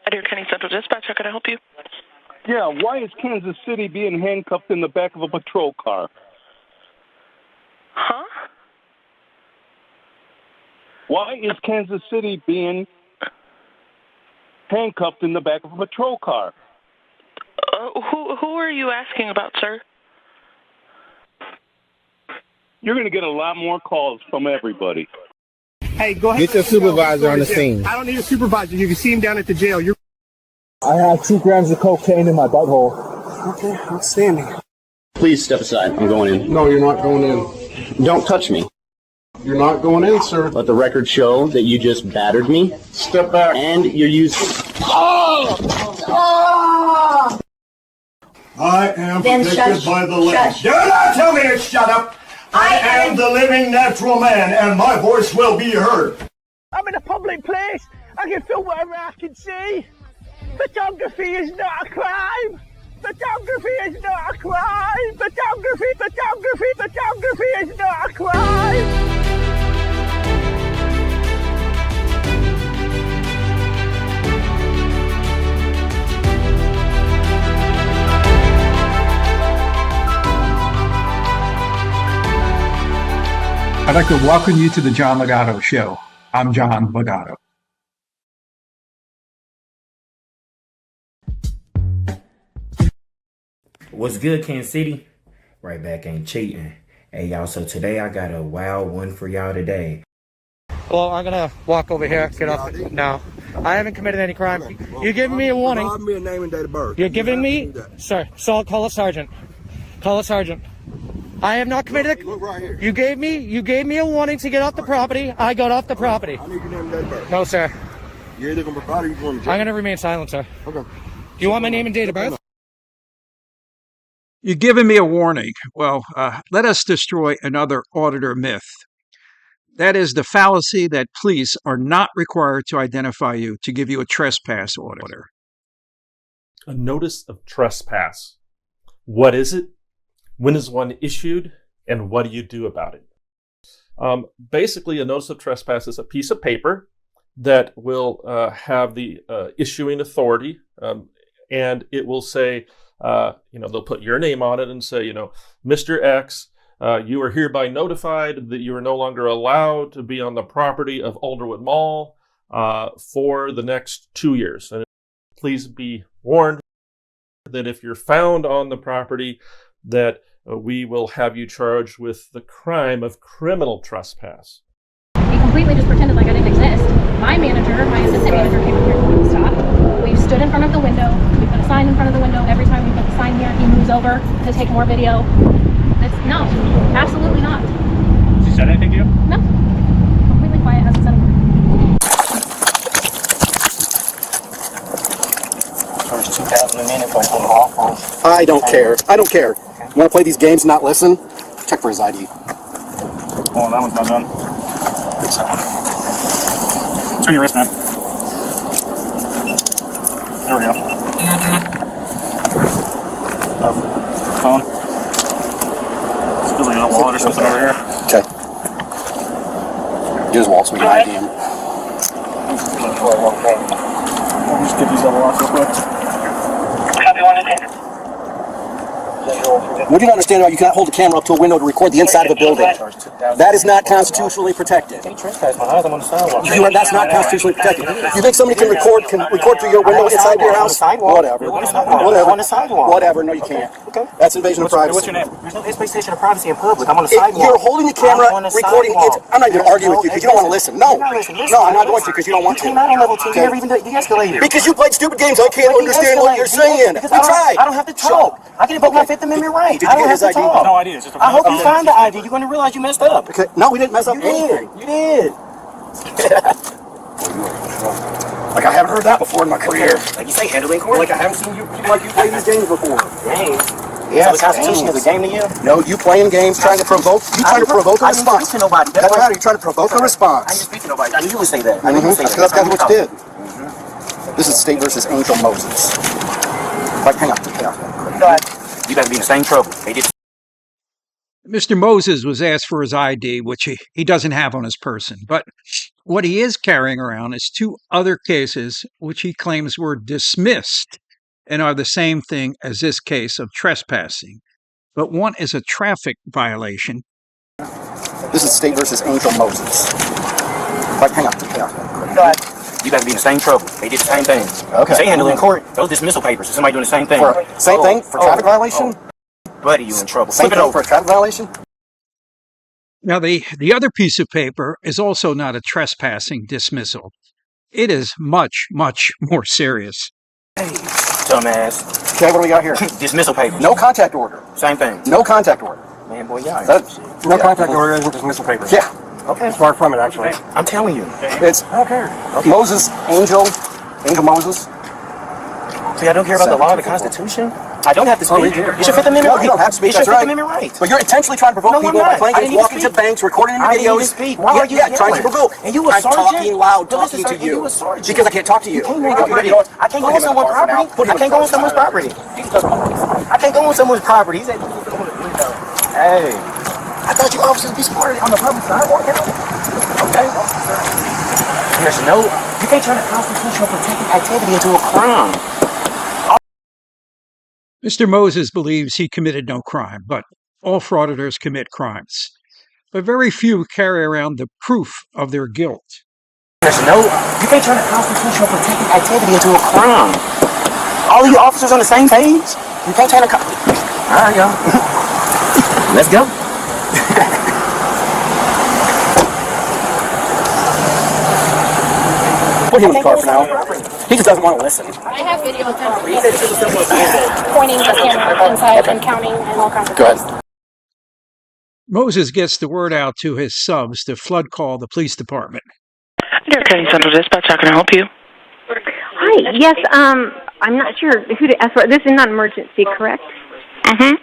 Adair County Central Dispatch, how can I help you? Yeah, why is Kansas City being handcuffed in the back of a patrol car? Huh? Why is Kansas City being handcuffed in the back of a patrol car? Who are you asking about, sir? You're going to get a lot more calls from everybody. Hey, go ahead. Get your supervisor on the scene. I don't need a supervisor. You can see him down at the jail. I have 2 grams of cocaine in my butthole. Okay, outstanding. Please step aside. I'm going in. No, you're not going in. Don't touch me. You're not going in, sir. Let the record show that you just battered me. Step back. And you're using... I am protected by the law. Do not tell me to shut up. I am the living natural man, and my voice will be heard. I'm in a public place. I can film whatever I can see. Photography is not a crime. Photography is not a crime. Photography is not a crime. I'd like to welcome you to the John Ligato Show. I'm John Ligato. What's good, Kansas City? Right back ain't cheating. Hey, y'all, so today I got a wild one for y'all today. Well, I'm gonna walk over here, get off. No, I haven't committed any crime. You're giving me a warning. Provide me a name and date of birth. You're giving me, sir, so call a sergeant. Call a sergeant. I have not committed Look right here. You gave me a warning to get off the property. I got off the property. I need your name and date of birth. No, sir. You're either gonna provide or you're going to jail. I'm gonna remain silent, sir. Okay. Do you want my name and date of birth? You're giving me a warning. Well, let us destroy another auditor myth. That is the fallacy that police are not required to identify you to give you a trespass order. A notice of trespass. What is it? When is one issued? And what do you do about it? Basically, a notice of trespass is a piece of paper that will have the issuing authority, and it will say, they'll put your name on it and say, Mr. X, you are hereby notified that you are no longer allowed to be on the property of Alderwood Mall for the next 2 years. And please be warned that if you're found on the property, that we will have you charged with the crime of criminal trespass. He completely just pretended like I didn't exist. My assistant manager came up here to the stop. We've stood in front of the window. We put a sign in front of the window. Every time we put the sign here, he moves over to take more video. No, absolutely not. Has he said anything to you? No. Completely quiet, hasn't said a word. Charge 2,000 a minute for an awful. I don't care. I don't care. You want to play these games and not listen? Check for his ID. Oh, that one's not done. Turn your wrist, man. There we go. Phone. Feels like a wallet or something over here. Okay. Get his wallet so we can ID him. I'll just get these double off real quick. What do you not understand about you cannot hold a camera up to a window to record the inside of a building? That is not constitutionally protected. That's not constitutionally protected. You think somebody can record through your window inside your house? Whatever. On the sidewalk. Whatever. No, you can't. Okay. That's invasion of privacy. What's your name? There's no expectation of privacy in public. I'm on the sidewalk. You're holding the camera, recording it. I'm not going to argue with you because you don't want to listen. No. No, I'm not going to because you don't want to. You came out on level 2. You never even de-escalated. Because you played stupid games. I can't understand what you're saying. You tried. I don't have to talk. I can invoke my Fifth Amendment right. Did you get his ID? No idea. I hope you find the ID. You're going to realize you messed up. Okay. No, we didn't mess up anything. You did. Like I haven't heard that before in my career. Like you say, handling court. Like I haven't seen you play these games before. Games? Yeah, so the Constitution is a game to you? No, you playing games, trying to provoke. You trying to provoke a response. I didn't speak to nobody. That's right. You're trying to provoke a response. I didn't speak to nobody. I knew you would say that. I knew you would say that. That's what you did. This is State versus Angel Moses. Like, hang on. Go ahead. You guys be in the same trouble. They did. Mr. Moses was asked for his ID, which he doesn't have on his person. But what he is carrying around is 2 other cases which he claims were dismissed and are the same thing as this case of trespassing. But one is a traffic violation. This is State versus Angel Moses. But hang on. You guys be in the same trouble. They did the same thing. Okay. They handle in court. Those dismissal papers. Somebody doing the same thing. Same thing for traffic violation? Buddy, you in trouble. Same thing for a traffic violation? Now, the other piece of paper is also not a trespassing dismissal. It is much, much more serious. Hey, dumbass. Okay, what do we got here? Dismissal papers. No contact order. Same thing. No contact order. Man, boy, yeah. No contact order isn't dismissal papers. Yeah. Okay. Far from it, actually. I'm telling you. It's I don't care. Okay. Moses, Angel Moses. See, I don't care about the law or the Constitution. I don't have to speak. It's your Fifth Amendment right. No, you don't have to speak. It's your That's Fifth right. Amendment right. But you're intentionally trying to provoke people by playing games, walking to banks, recording into videos. Speak. Why are you trying to provoke. And you a I'm sergeant? talking loud, talking to you. Because I can't talk to you. I can't go on someone's property. I can't go on someone's property. I can't go on someone's property. Hey, I thought you officers be smarter on the public sidewalk. Okay. There's you can't turn a constitutional protected activity into a crime. Mr. Moses believes he committed no crime, but all frauditors commit crimes. But very few carry around the proof of their guilt. There's you can't turn a constitutional protected activity into a crime. All of you officers on the same page? You can't turn a All right, y'all. Let's go. Put him in the car for now. He just doesn't want to listen. I have video of him pointing the camera inside and counting and all kinds of things. Go ahead. Moses gets the word out to his subs to flood call the police department. Dear County Central Dispatch, how can I help you? Hi, yes, I'm not sure who to ask for. This is not an emergency, correct? Mm-hmm.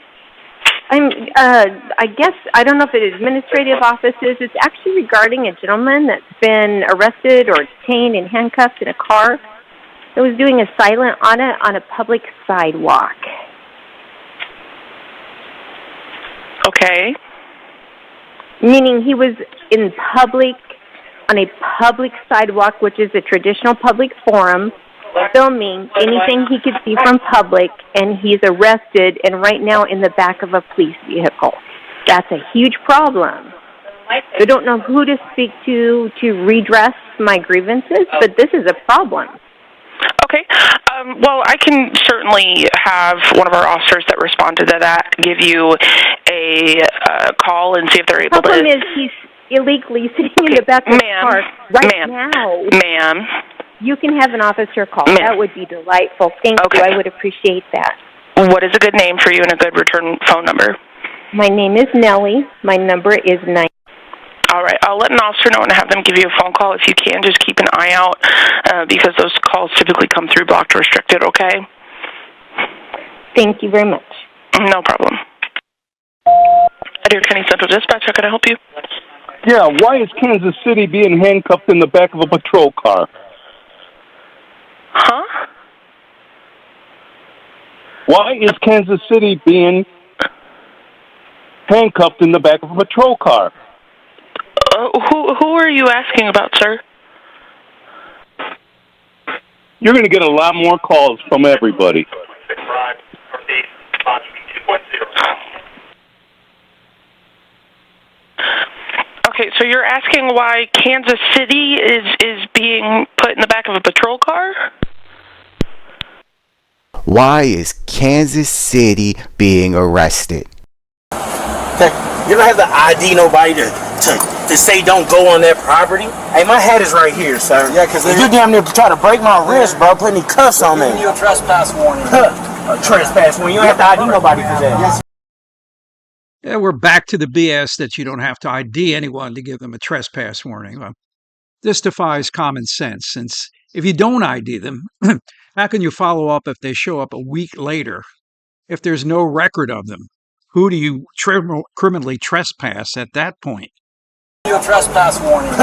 I guess, I don't know if it is administrative offices. It's actually regarding a gentleman that's been arrested or detained and handcuffed in a car that was doing a silent audit on a public sidewalk. Okay. Meaning he was in public, on a public sidewalk, which is a traditional public forum, filming anything he could see from public, and he's arrested and right now in the back of a police vehicle. That's a huge problem. I don't know who to speak to redress my grievances, but this is a problem. Okay. Well, I can certainly have one of our officers that responded to that give you a call and see if they're able to... The problem is he's illegally sitting in the back of the car right now. Ma'am. You can have an officer call. That would be delightful. Thank you. I would appreciate that. What is a good name for you and a good return phone number? My name is Nellie. My number is 9. All right. I'll let an officer know and have them give you a phone call. If you can, just keep an eye out because those calls typically come through blocked or restricted, okay? Thank you very much. No problem. Dear County Central Dispatch, how can I help you? Yeah, why is Kansas City being handcuffed in the back of a patrol car? Huh? Why is Kansas City being handcuffed in the back of a patrol car? Who are you asking about, sir? You're going to get a lot more calls from everybody. Okay, so you're asking why Kansas City is being put in the back of a patrol car? Why is Kansas City being arrested? Okay, you don't have to ID nobody to say don't go on that property. Hey, my hat is right here, sir. Yeah, because you damn near try to break my wrist, bro, putting cuffs on me. Giving you a trespass warning. A trespass warning. You don't have to ID nobody for that. Yes. Yeah, we're back to the BS that you don't have to ID anyone to give them a trespass warning. Well, this defies common sense, since if you don't ID them, how can you follow up if they show up a week later? If there's no record of them, who do you criminally trespass at that point? You a trespass warning.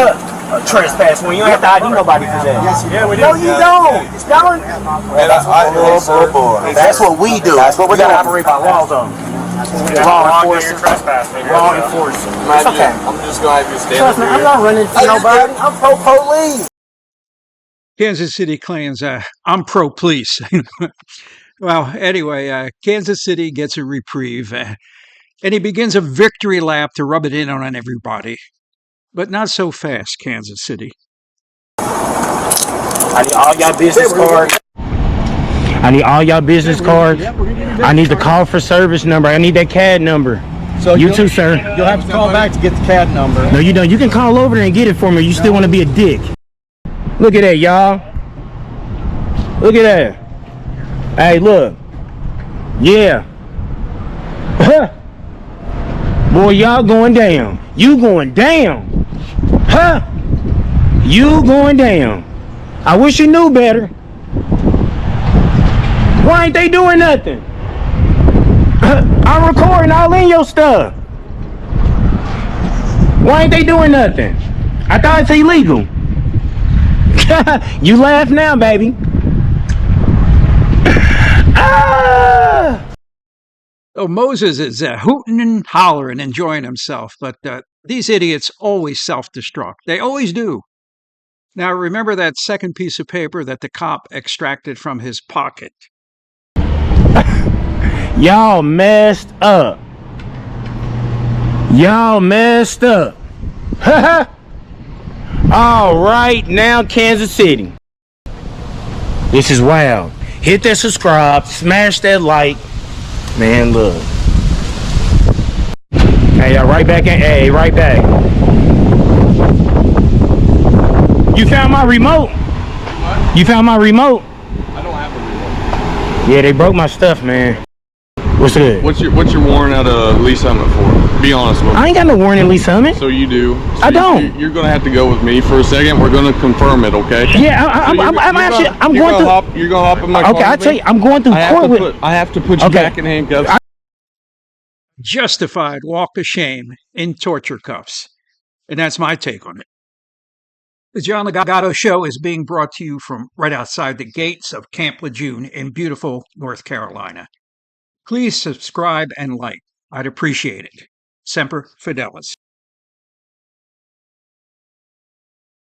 Trespass when you don't have to ID nobody for that. Yes, you do. Yeah, we do. No, you don't. Y'all. That's what we do. That's what we gotta operate by laws on. Law enforcement. Law enforcement. It's okay. I'm just gonna have you stand Trust me, I'm not running for nobody. I'm pro-police. Kansas City claims, I'm pro-police. Well, anyway, Kansas City gets a reprieve, and he begins a victory lap to rub it in on everybody. But not so fast, Kansas City. I need all y'all business cards. I need all y'all business cards. I need the call for service number. I need that CAD number. So you too, sir. You'll have to call back to get the CAD number. No, you don't. You can call over there and get it for me. You still want to be a dick. Look at that, y'all. Look at that. Hey, look. Yeah. Boy, y'all going down. You going down. Huh? You going down. I wish you knew better. Why ain't they doing nothing? I'm recording all in your stuff. Why ain't they doing nothing? I thought it's illegal. You laugh now, baby. Oh, Moses is hooting and hollering, enjoying himself, but these idiots always self-destruct. They always do. Now, remember that second piece of paper that the cop extracted from his pocket? Y'all messed up. Y'all messed up. All right, now Kansas City. This is wild. Hit that subscribe, smash that like. Man, look. Hey, y'all, right back in. Hey, right back. You found my remote? What? You found my remote? I don't have a remote. Yeah, they broke my stuff, man. What's good? What's your warrant at Lee Summit for? Be honest with me. I ain't got no warrant at Lee Summit. So you do. So I don't. You're gonna have to go with me for a second. We're gonna confirm it, okay? Yeah, I'm going through. You're gonna hop in my car. Okay, I tell you, I'm going through court with. I have to put you back in handcuffs. Justified walk of shame in torture cuffs. And that's my take on it. The John Ligato Show is being brought to you from right outside the gates of Camp Lejeune in beautiful North Carolina. Please subscribe and like. I'd appreciate it. Semper Fidelis.